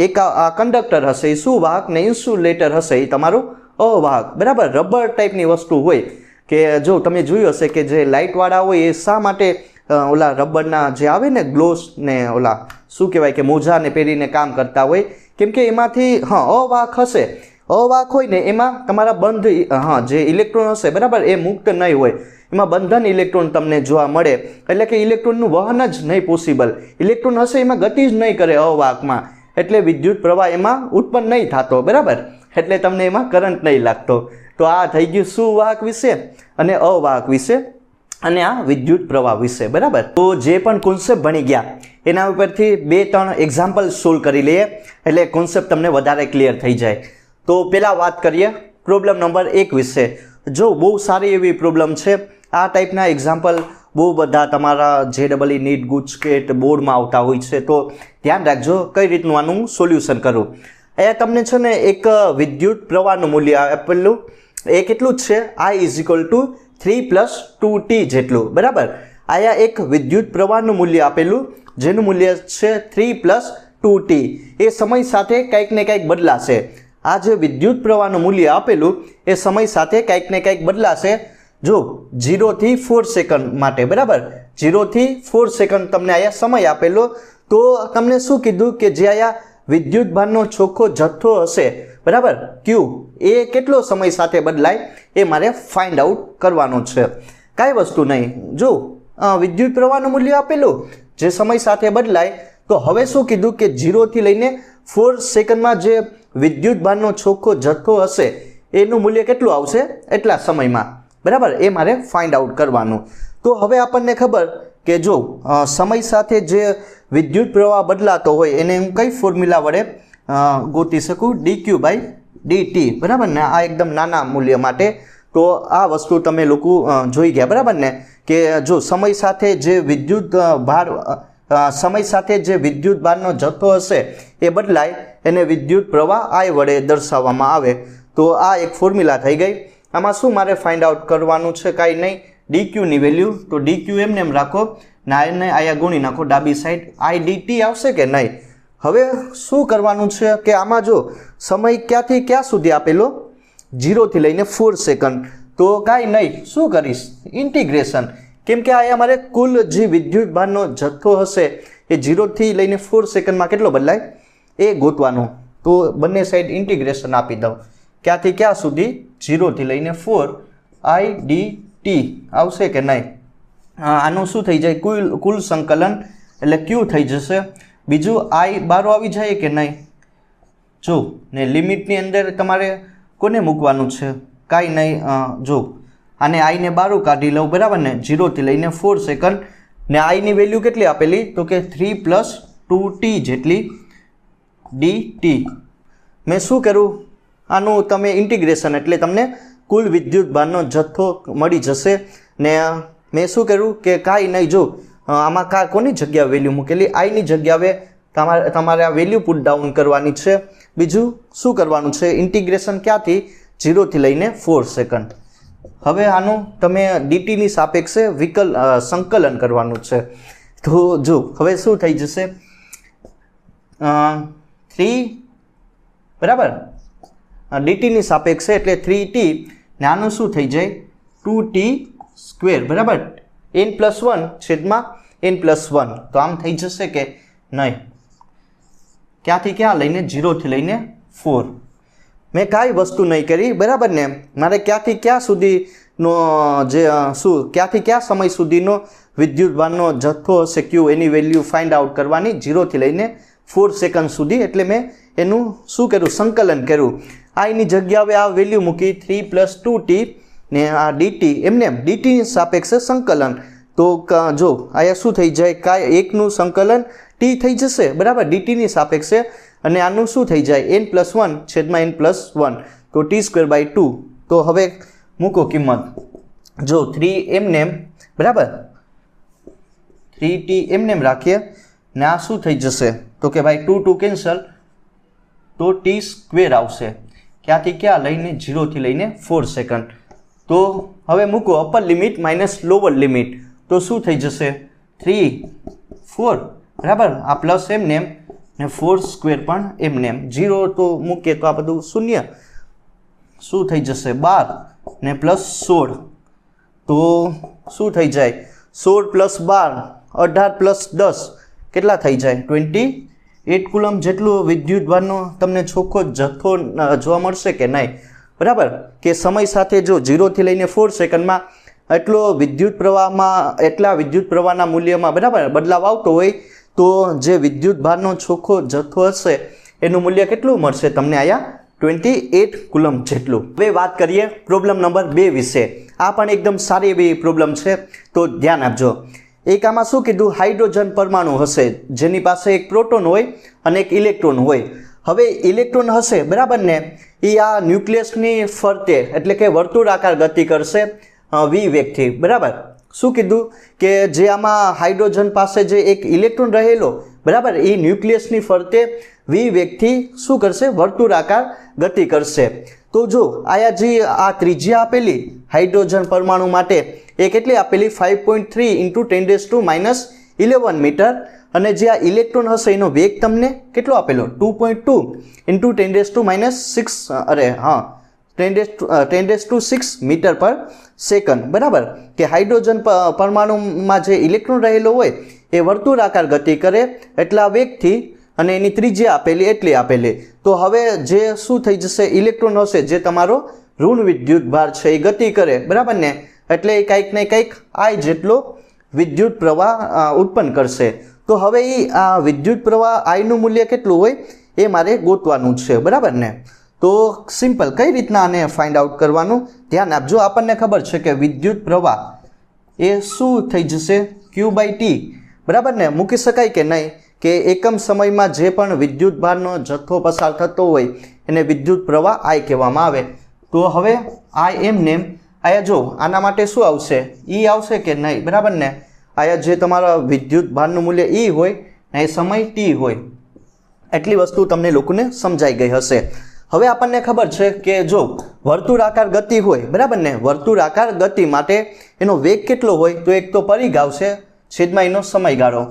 એક કંડક્ટર હશે એ સુવાહક ને ઇન્સ્યુલેટર હશે એ તમારું અવાહક, બરાબર. રબર ટાઈપની વસ્તુ હોય કે જો તમે જોયું હશે કે જે લાઇટવાળા હોય એ શા માટે ઓલા રબરના જે આવે ને ગ્લોવ્સ ને ઓલા શું કહેવાય કે મોજાને પહેરીને કામ કરતા હોય, કેમ કે એમાંથી અવાહક હશે, અવાહક હોય ને એમાં તમારા બંધ જે ઇલેક્ટ્રોન હશે, બરાબર, એ મુક્ત નહીં હોય, એમાં બંધન ઇલેક્ટ્રોન તમને જોવા મળે. એટલે કે ઇલેક્ટ્રોનનું વહન જ નહીં પોસિબલ, ઇલેક્ટ્રોન હશે એમાં ગતિ જ નહીં કરે અવાહકમાં, એટલે વિદ્યુત પ્રવાહ એમાં ઉત્પન્ન નહીં થતો, બરાબર, એટલે તમને એમાં કરંટ નહીં લાગતો. તો આ થઈ ગયું સુવાહક વિશે અને અવાહક વિશે અને આ વિદ્યુત પ્રવાહ વિશે, બરાબર. તો જે પણ કોન્સેપ્ટ ભણી ગયા એના ઉપરથી 2-3 એક્ઝામ્પલ સોલ્વ કરી લઈએ એટલે કોન્સેપ્ટ તમને વધારે ક્લિયર થઈ જાય. તો પહેલાં વાત કરીએ પ્રોબ્લેમ નંબર 1 વિશે. જો બહુ સારી એવી પ્રોબ્લેમ છે, આ ટાઈપના એક્ઝામ્પલ બહુ બધા તમારા JEE નીટ ગુજકેટ બોર્ડમાં આવતા હોય છે, તો ધ્યાન રાખજો કઈ રીતનું આનું સોલ્યુશન કરવું. અહીંયા તમને છે ને એક વિદ્યુત પ્રવાહનું મૂલ્ય આપેલું, એ કેટલું જ છે, I = 3 + 2t જેટલું, બરાબર. અહીંયા એક વિદ્યુત પ્રવાહનું મૂલ્ય આપેલું જેનું મૂલ્ય છે 3 + 2t. એ સમય સાથે કંઈક ને કંઈક બદલાશે. આ જે વિદ્યુત પ્રવાહનું મૂલ્ય આપેલું એ સમય સાથે કંઈક ને કંઈક બદલાશે. જો 0 થી 4 સેકન્ડ માટે, બરાબર, 0 થી 4 સેકન્ડ તમને અહીંયા સમય આપેલો. તો તમને શું કીધું કે જે અહીંયા વિદ્યુતભારનો ચોખ્ખો જથ્થો હશે, બરાબર, ક્યુ, એ કેટલો સમય સાથે બદલાય એ મારે ફાઇન્ડ આઉટ કરવાનું છે. કાંઈ વસ્તુ નહીં, જો વિદ્યુત પ્રવાહનું મૂલ્ય આપેલું જે સમય સાથે બદલાય. તો હવે શું કીધું કે 0 થી લઈને 4 સેકન્ડમાં જે વિદ્યુતભારનો ચોખ્ખો જથ્થો હશે એનું મૂલ્ય કેટલું આવશે એટલા સમયમાં, બરાબર, એ મારે ફાઇન્ડ આઉટ કરવાનું. તો હવે આપણને ખબર કે જો સમય સાથે જે વિદ્યુત પ્રવાહ બદલાતો હોય એને હું કઈ ફોર્મ્યુલા વડે ગોતી શકું, dq/dt, બરાબર ને, આ એકદમ નાના મૂલ્ય માટે. તો આ વસ્તુ તમે લોકો જોઈ ગયા, બરાબર ને, કે જો સમય સાથે જે વિદ્યુત ભારનો જથ્થો હશે એ બદલાય એને વિદ્યુત પ્રવાહ I વડે દર્શાવવામાં આવે. તો આ એક ફોર્મ્યુલા થઈ ગઈ. આમાં શું મારે ફાઇન્ડ આઉટ કરવાનું છે, કાંઈ નહીં, dq ની વેલ્યુ, તો dq એમને એમ રાખો ને એને અહીંયા ગુણી નાખો ડાબી સાઈડ, I dt આવશે કે નહીં. હવે શું કરવાનું છે કે આમાં જો સમય ક્યાંથી ક્યાં સુધી આપેલો, 0 થી લઈને 4 સેકન્ડ. તો કાંઈ નહીં, શું કરીશ, ઇન્ટિગ્રેશન, કેમ કે અહીંયા મારે કુલ જે વિદ્યુત ભારનો જથ્થો હશે એ 0 થી લઈને 4 સેકન્ડમાં કેટલો બદલાય એ ગોતવાનું. તો બંને સાઈડ ઇન્ટિગ્રેશન આપી દઉં, ક્યાંથી ક્યાં સુધી, 0 થી લઈને 4 I dt આવશે કે નહીં. આનું શું થઈ જાય, કુલ સંકલન એટલે Q થઈ જશે. બીજું I બારો આવી જાય કે નહીં, જો ને લિમિટની અંદર તમારે કોને મૂકવાનું છે, કાંઈ નહીં, જો આને I ને બારું કાઢી લઉં, બરાબર ને, 0 થી લઈને 4 સેકન્ડ ને I ની વેલ્યુ કેટલી આપેલી, તો કે 3 + 2t જેટલી dt. મેં શું કરું, આનું તમે ઇન્ટિગ્રેશન એટલે તમને કુલ વિદ્યુત ભારનો જથ્થો મળી જશે. ને મેં શું કર્યું કે કાંઈ નહીં, જો આમાં કોની જગ્યાએ વેલ્યુ મૂકેલી, I ની જગ્યાએ તમારે આ વેલ્યુ પુટ ડાઉન કરવાની છે. બીજું શું કરવાનું છે, ઇન્ટિગ્રેશન ક્યાંથી, 0 થી લઈને 4 સેકન્ડ. હવે આનું તમે dt ની સાપેક્ષે સંકલન કરવાનું છે. તો જો હવે શું થઈ જશે, 3, બરાબર, dt ની સાપેક્ષે એટલે 3t ને આનું શું થઈ જાય 2t², બરાબર, n+1/n+1. તો આમ થઈ જશે કે નહીં, ક્યાંથી ક્યાં લઈને 0 થી લઈને 4. મેં કાંઈ વસ્તુ નહીં કરી, બરાબર ને, મારે ક્યાંથી ક્યાં સુધીનો જે ક્યાંથી ક્યાં સમય સુધીનો વિદ્યુત ભારનો જથ્થો હશે Q એની વેલ્યુ ફાઇન્ડ આઉટ કરવાની 0 થી લઈને 4 સેકન્ડ સુધી. એટલે મેં એનું શું કર્યું, સંકલન કર્યું. I ની જગ્યાએ આ વેલ્યુ મૂકી 3 + 2t ને આ dt, એમને એમ dt ની સાપેક્ષે સંકલન. તો જો અહીંયા શું થઈ જાય, કાંઈ એકનું સંકલન t થઈ જશે, બરાબર, dt ની સાપેક્ષે, અને આનું શું થઈ જાય n+1/n+1, તો t²/2. તો હવે મૂકો કિંમત, જો 3 એમને એમ, બરાબર, 3t એમને એમ રાખીએ ને આ શું થઈ જશે, તો કે ભાઈ 2 કેન્સલ, તો t² આવશે, ક્યાંથી ક્યાં લઈને 0 થી લઈને 4 સેકન્ડ. તો હવે મૂકો upper limit minus lower limit, તો શું થઈ જશે 3 4, બરાબર, આ પ્લસ એમને એમ ને 4² પણ એમને એમ, 0 તો મૂકીએ તો આ બધું શૂન્ય, શું થઈ જશે 12 ને +16. તો શું થઈ જાય 16 + 12 18 + 10 કેટલા થઈ જાય 28 કુલમ જેટલું વિદ્યુત ભારનો તમને ચોખ્ખો જથ્થો જોવા મળશે કે નહીં, બરાબર, કે સમય સાથે જો 0 થી લઈને 4 સેકન્ડમાં એટલા વિદ્યુત પ્રવાહના મૂલ્યમાં, બરાબર, બદલાવ આવતો હોય તો જે વિદ્યુત ભારનો ચોખ્ખો જથ્થો હશે એનું મૂલ્ય કેટલું મળશે તમને અહીંયા 28 કુલમ જેટલું. હવે વાત કરીએ પ્રોબ્લેમ નંબર 2 વિશે. આ પણ એકદમ સારી એવી પ્રોબ્લેમ છે, તો ધ્યાન આપજો. એક આમાં શું કીધું, હાઇડ્રોજન પરમાણુ હશે જેની પાસે એક પ્રોટોન હોય અને એક ઇલેક્ટ્રોન હોય. હવે ઇલેક્ટ્રોન હશે, બરાબર ને, એ આ ન્યુક્લિયસની ફરતે એટલે કે વર્તુળાકાર ગતિ કરશે v વેગથી, બરાબર. શું કીધું કે જે આમાં હાઇડ્રોજન પાસે જે એક ઇલેક્ટ્રોન રહેલો, બરાબર, એ ન્યુક્લિયસની ફરતે v વેગથી શું કરશે, વર્તુળાકાર ગતિ કરશે. તો જો આયા જે આ ત્રિજ્યા આપેલી હાઇડ્રોજન પરમાણુ માટે એ કેટલી આપેલી 5.3 × 10⁻11 મીટર, અને જે આ ઇલેક્ટ્રોન હશે એનો વેગ તમને કેટલો આપેલો 2.2 × 10⁻6, 10⁶ મીટર પર સેકન્ડ, બરાબર, કે હાઇડ્રોજન પરમાણુમાં જે ઇલેક્ટ્રોન રહેલો હોય એ વર્તુળાકાર ગતિ કરે એટલા વેગથી અને એની ત્રિજ્યા આપેલી એટલી આપેલી. તો હવે જે શું થઈ જશે, ઇલેક્ટ્રોન હશે જે તમારો ઋણ વિદ્યુત ભાર છે એ ગતિ કરે, બરાબર ને, એટલે એ કંઈક ને કંઈક I જેટલો વિદ્યુત પ્રવાહ ઉત્પન્ન કરશે. તો હવે આ વિદ્યુત પ્રવાહ Iનું મૂલ્ય કેટલું હોય એ મારે ગોતવાનું છે, બરાબર ને. તો સિમ્પલ કઈ રીતના આને ફાઇન્ડ આઉટ કરવાનું, ધ્યાન આપજો. આપણને ખબર છે કે વિદ્યુત પ્રવાહ એ શું થઈ જશે, Q/T, બરાબર ને. મૂકી શકાય કે નહીં કે એકમ સમયમાં જે પણ વિદ્યુત ભારનો જથ્થો પસાર થતો હોય એને વિદ્યુત પ્રવાહ I કહેવામાં આવે. તો હવે I એમને અહીંયા જો આના માટે શું આવશે, E આવશે કે નહીં, બરાબર ને. અહીંયા જે તમારા વિદ્યુત ભારનું મૂલ્ય E હોય ને એ સમય T હોય. એટલી વસ્તુ તમને લોકોને સમજાઈ ગઈ હશે. હવે આપણને ખબર છે કે જો વર્તુળાકાર ગતિ હોય, બરાબર ને, વર્તુળાકાર ગતિ માટે એનો વેગ કેટલો હોય, તો એક તો પરિઘ આવશે છેદમાં એનો સમયગાળો,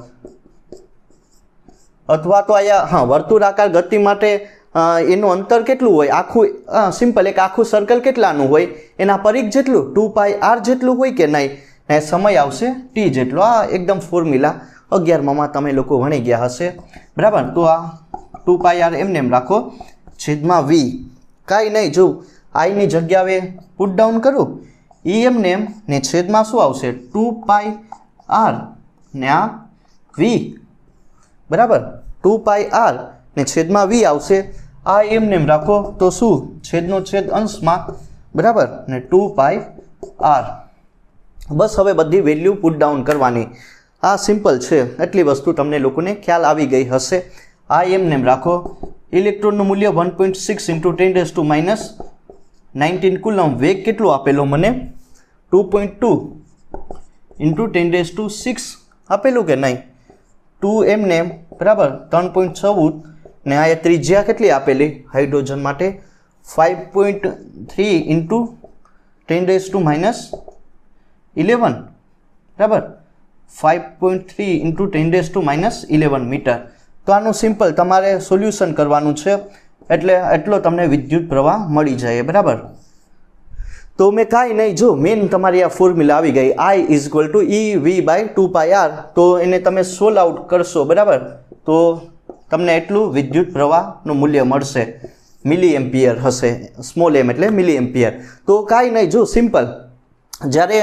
અથવા તો અહીંયા વર્તુળાકાર ગતિ માટે એનું અંતર કેટલું હોય, આખું સિમ્પલ એક આખું સર્કલ કેટલાનું હોય એના પરિઘ જેટલું 2πr જેટલું હોય કે નહીં, ને સમય આવશે T જેટલો. આ એકદમ ફોર્મ્યુલા 11માં તમે લોકો ભણી ગયા હશે, બરાબર. તો આ 2πr એમને એમ રાખો છેદમાં V, કાંઈ નહીં, જો I ની જગ્યાએ પુટ ડાઉન કરું E એમને એમ ને છેદમાં શું આવશે 2πr ને આ V, બરાબર, 2πr ને છેદમાં V આવશે. આ એમને એમ રાખો તો શું છેદનો છેદ અંશમાં, બરાબર ને 2πr. બસ હવે બધી વેલ્યુ પુટ ડાઉન કરવાની. આ સિમ્પલ છે, એટલી વસ્તુ તમને લોકોને ખ્યાલ આવી ગઈ હશે. આ એમને એમ રાખો, ઇલેક્ટ્રોનનું મૂલ્ય 1.6 × 10⁻19 કુલમ, વેગ કેટલો આપેલો મને 2.2 × 10⁶ આપેલું કે નહીં, 2 એમને એમ, બરાબર, 3.14 ને આ ત્રિજ્યા કેટલી આપેલી હાઇડ્રોજન માટે 5.3 × 10⁻11, બરાબર, 5.3 × 10⁻11 મીટર. તો આનું સિમ્પલ તમારે સોલ્યુશન કરવાનું છે એટલે એટલો તમને વિદ્યુત પ્રવાહ મળી જાય, બરાબર. તો મેં કાંઈ નહીં, જો મેન તમારી આ ફોર્મ્યુલા આવી ગઈ I = EV/2πr. તો એને તમે સોલ્વ આઉટ કરશો, બરાબર, તો તમને એટલું વિદ્યુત પ્રવાહનું મૂલ્ય મળશે, મિલી એમ્પિયર હશે, સ્મોલ m એટલે મિલી એમ્પિયર. તો કાંઈ નહીં, જો સિમ્પલ, જ્યારે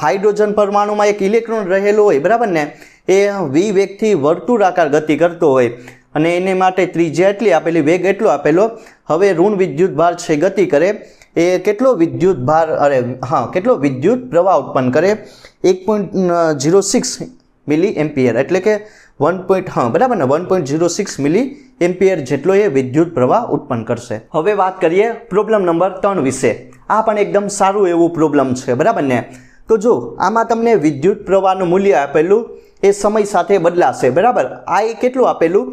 હાઇડ્રોજન પરમાણુમાં એક ઇલેક્ટ્રોન રહેલો હોય, બરાબર ને, એ V વેગથી વર્તુળાકાર ગતિ કરતો હોય અને એને માટે ત્રિજ્યા એટલી આપેલી, વેગ એટલો આપેલો. હવે ઋણ વિદ્યુત ભાર છે ગતિ કરે, એ કેટલો વિદ્યુત ભાર કેટલો વિદ્યુત પ્રવાહ ઉત્પન્ન કરે 1.06 મિલી એમ્પિયર, એટલે કે 1.06 મિલી એમ્પિયર જેટલો એ વિદ્યુત પ્રવાહ ઉત્પન્ન કરશે. હવે વાત કરીએ પ્રોબ્લેમ નંબર 3 વિશે. આ પણ એકદમ સારું એવું પ્રોબ્લેમ છે, બરાબર ને. તો જો આમાં તમને વિદ્યુત પ્રવાહનું મૂલ્ય આપેલું એ સમય સાથે બદલાશે, બરાબર. I કેટલું આપેલું,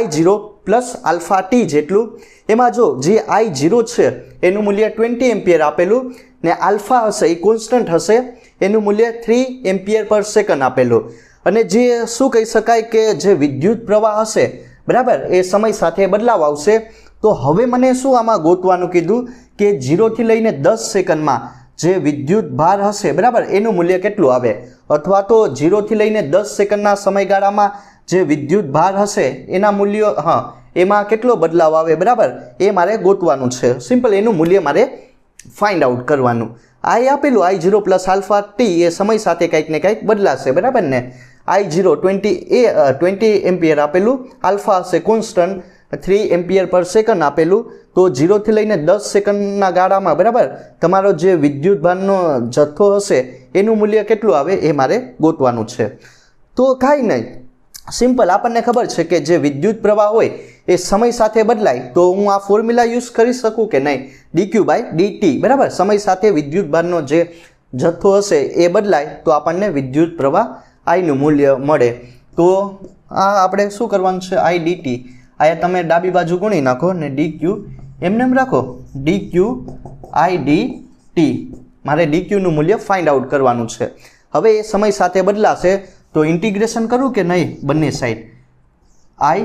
I0 + α t જેટલું. એમાં જો જે I0 છે એનું મૂલ્ય 20 એમ્પિયર આપેલું ને આલ્ફા હશે એ કોન્સ્ટન્ટ હશે, એનું મૂલ્ય 3 એમ્પિયર પર સેકન્ડ આપેલું. અને જે શું કહી શકાય કે જે વિદ્યુત પ્રવાહ હશે, બરાબર, એ સમય સાથે બદલાવ આવશે. તો હવે મને શું આમાં ગોતવાનું કીધું કે 0 થી લઈને 10 સેકન્ડમાં જે વિદ્યુત ભાર હશે, બરાબર, એનું મૂલ્ય કેટલું આવે, અથવા તો 0 થી લઈને 10 સેકન્ડના સમયગાળામાં જે વિદ્યુત ભાર હશે એના મૂલ્યો એમાં કેટલો બદલાવ આવે, બરાબર, એ મારે ગોતવાનું છે. સિમ્પલ એનું મૂલ્ય મારે ફાઇન્ડ આઉટ કરવાનું. I આપેલું I0 + α t એ સમય સાથે કંઈક ને કંઈક બદલાશે, બરાબર ને. I0 20 એમ્પિયર આપેલું, આલ્ફા હશે કોન્સ્ટન્ટ 3 એમ્પિયર પર સેકન્ડ આપેલું. તો 0 થી લઈને 10 સેકન્ડના ગાળામાં, બરાબર, તમારો જે વિદ્યુત ભારનો જથ્થો હશે એનું મૂલ્ય કેટલું આવે એ મારે ગોતવાનું છે. તો કાંઈ નહીં, સિમ્પલ, આપણને ખબર છે કે જે વિદ્યુત પ્રવાહ હોય એ સમય સાથે બદલાય. તો હું આ ફોર્મ્યુલા યુઝ કરી શકું કે નહીં, dq/dt, બરાબર. સમય સાથે વિદ્યુત ભારનો જે જથ્થો હશે એ બદલાય તો આપણને વિદ્યુત પ્રવાહ Iનું મૂલ્ય મળે. તો આ આપણે શું કરવાનું છે, I dt, અહીંયા તમે ડાબી બાજુ ગુણી નાખો ને dq એમને એમ રાખો, dq I dt. મારે dq નું મૂલ્ય ફાઇન્ડ આઉટ કરવાનું છે. હવે એ સમય સાથે બદલાશે તો ઇન્ટિગ્રેશન કરું કે નહીં બંને સાઈડ, I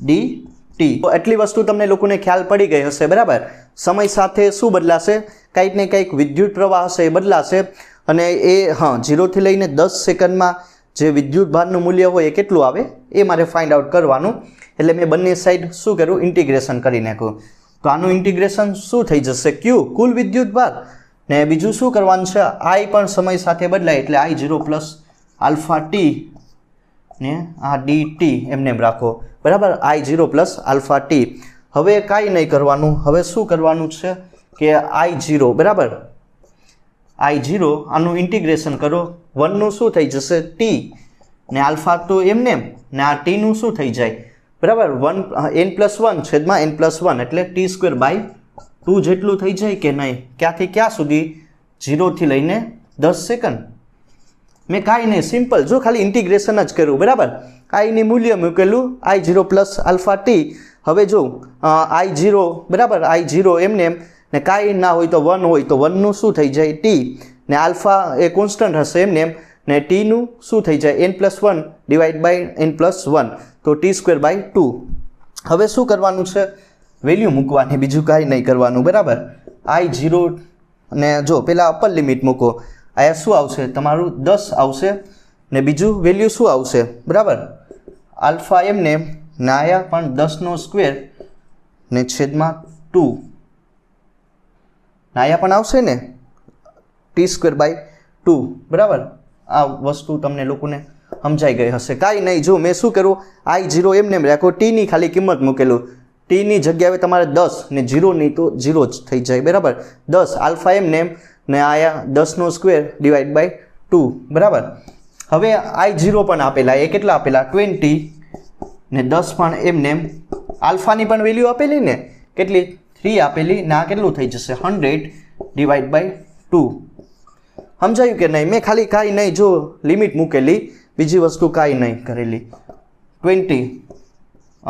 dt. તો એટલી વસ્તુ તમને લોકોને ખ્યાલ પડી ગઈ હશે, બરાબર. સમય સાથે શું બદલાશે, કંઈક ને કંઈક વિદ્યુત પ્રવાહ હશે એ બદલાશે અને એ 0 થી લઈને 10 સેકન્ડમાં જે વિદ્યુત ભારનું મૂલ્ય હોય એ કેટલું આવે એ મારે ફાઇન્ડ આઉટ કરવાનું. એટલે મેં બંને સાઈડ શું કર્યું, ઇન્ટિગ્રેશન કરી નાખ્યું. તો આનું ઇન્ટિગ્રેશન શું થઈ જશે, ક્યુ કુલ વિદ્યુત ભાર, ને બીજું શું કરવાનું છે, આઈ પણ સમય સાથે બદલાય એટલે I0 પ્લસ આલ્ફા ટી ને આ dt એમને એમ રાખો, બરાબર, I0 પ્લસ આલ્ફા ટી. હવે કાંઈ નહીં કરવાનું, હવે શું કરવાનું છે કે I0, બરાબર, I0 આનું ઇન્ટિગ્રેશન કરો, 1નું શું થઈ જશે ટી ને આલ્ફા તો એમને ને આ ટીનું શું થઈ જાય, બરાબર, n+1 છેદમાં n+1 એટલે t²/2 જેટલું થઈ જાય કે નહીં. ક્યાંથી ક્યાં સુધી, 0 થી લઈને 10 સેકન્ડ. મેં કાંઈ નહીં, સિમ્પલ, જો ખાલી ઇન્ટિગ્રેશન જ કર્યું, બરાબર. આઈની મૂલ્ય મૂકેલું I0 પ્લસ આલ્ફા ટી. હવે જો I0, બરાબર, I0 એમને એમ ને કાંઈ ના હોય તો 1 હોય તો 1નું શું થઈ જાય ટી ને આલ્ફા એ કોન્સ્ટન્ટ હશે એમને એમ ને ટીનું શું થઈ જાય n+1 / n+1 તો t²/2. હવે શું કરવાનું છે, વેલ્યુ મૂકવાની, બીજું કાંઈ નહીં કરવાનું, બરાબર. I0 ને જો પહેલાં અપર લિમિટ મૂકો, અહીંયા શું આવશે તમારું 10 આવશે ને બીજું વેલ્યુ શું આવશે, બરાબર, આલ્ફા એમને ને આયા પણ 10² ને છેદમાં 2 ને આયા પણ આવશે ને t²/2, બરાબર. આ વસ્તુ તમને લોકોને સમજાઈ ગઈ હશે. કાંઈ નહીં, જો મેં શું કર્યું, I0 એમને એમ રાખો, ટીની ખાલી કિંમત મૂકેલું, ટીની જગ્યાએ તમારે 10 ને 0 નહીં તો 0 જ થઈ જાય, બરાબર. 10 આલ્ફા એમને એમ ને આયા 10² / 2, બરાબર. હવે I0 પણ આપેલા, એ કેટલા આપેલા 20 ને 10 પણ એમને એમ, આલ્ફાની પણ વેલ્યુ આપેલી ને કેટલી 3 આપેલી ને આ કેટલું થઈ જશે 100 / 2. સમજાયું કે નહીં? મેં ખાલી કાંઈ નહીં, જો લિમિટ મૂકેલી, બીજી વસ્તુ કાંઈ નહીં કરેલી. 20 ×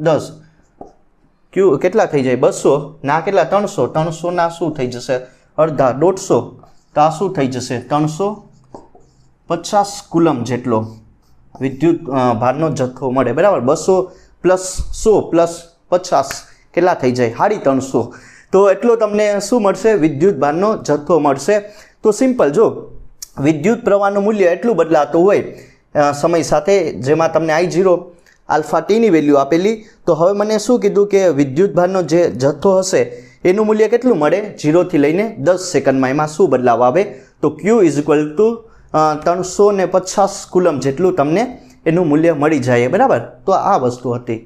10 ક્યુ કેટલા થઈ જાય 200 ના કેટલા 300, 300 ના શું થઈ જશે અડધા 150, તો આ શું થઈ જશે 350 કુલમ જેટલો વિદ્યુત ભારનો જથ્થો મળે, બરાબર. 200 + 100 + 50 કેટલા થઈ જાય 350. તો એટલો તમને શું મળશે, વિદ્યુત ભારનો જથ્થો મળશે. તો સિમ્પલ, જો વિદ્યુત પ્રવાહનું મૂલ્ય એટલું બદલાતું હોય સમય સાથે, જેમાં તમને I0 આલ્ફા ટીની વેલ્યુ આપેલી, તો હવે મને શું કીધું કે વિદ્યુત ભારનો જે જથ્થો હશે એનું મૂલ્ય કેટલું મળે 0 થી લઈને 10 સેકન્ડમાં, એમાં શું બદલાવ આવે, તો Q = 350 કુલમ જેટલું તમને એનું મૂલ્ય મળી જાય, બરાબર. તો આ વસ્તુ હતી.